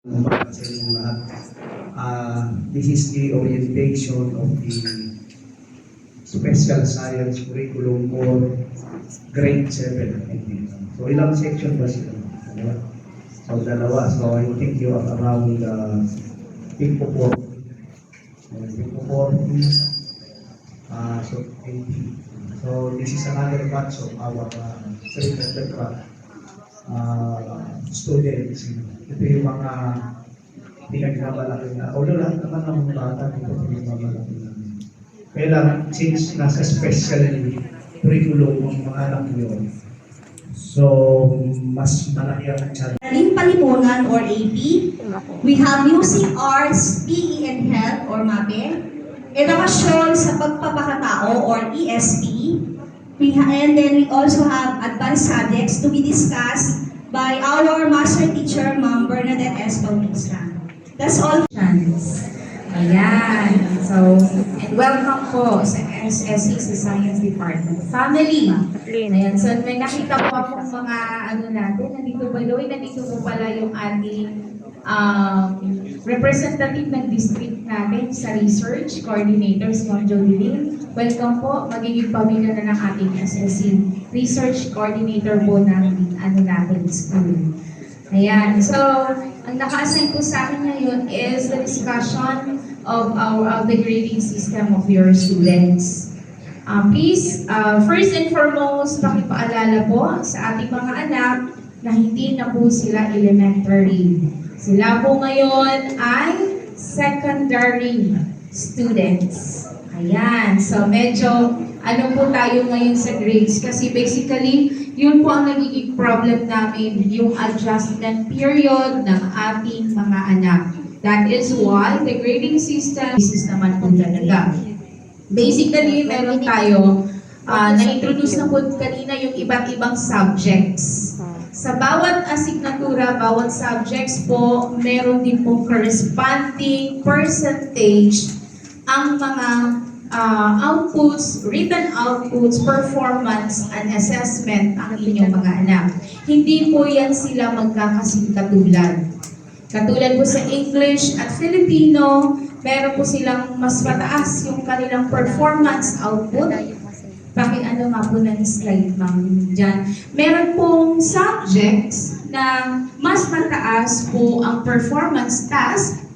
Sa inyong lahat. This is the orientation of the special science curriculum for grade 7, I think. So ilang section ba sila? Dalawa. So dalawa. So I think you are around 54. 54. So 80. So this is another batch of our celebrated students. Ito yung mga pinagmamalaki na, although lahat naman ng mga bata dito pinagmamalaki na. Kaya lang, since nasa special curriculum ng mga anak nyo, so mas malaki ang challenge. Aling Palipunan or AP. We have Music, Arts, PE and Health or MAPE. Edukasyon sa Pagpapakatao or ESP. And then we also have advanced subjects to be discussed by our master teacher, Ma'am Bernadette S. Bautista. That's all. Ayan. So, and welcome po sa SSC sa Science Department. Family. Ayan. So, may nakita po akong mga natin. Nandito po pala yung ating representative ng district natin sa research coordinator, si Ma'am Jodeline. Welcome po. Magiging pamilya na ng ating SSC research coordinator po ng natin school. Ayan. So, ang naka-assign po sa akin ngayon is the discussion of the grading system of your students. Please, first and foremost, pakipaalala po sa ating mga anak na hindi na po sila elementary. Sila po ngayon ay secondary students. Ayan. So, medyo po tayo ngayon sa grades kasi basically, yun po ang nagiging problem namin, yung adjustment period ng ating mga anak. That is why the grading system, this is naman po talaga. Basically, meron tayo, na-introduce na po kanina yung iba't ibang subjects. Sa bawat asignatura, bawat subjects po, meron din po corresponding percentage ang mga outputs, written outputs, performance, and assessment ang inyong mga anak. Hindi po yan sila magkakasing katulad. Katulad po sa English at Filipino, meron po silang mas mataas yung kanilang performance output. Paki-ano nga po ng slide, ma'am, dyan. Meron pong subjects na mas mataas po ang performance task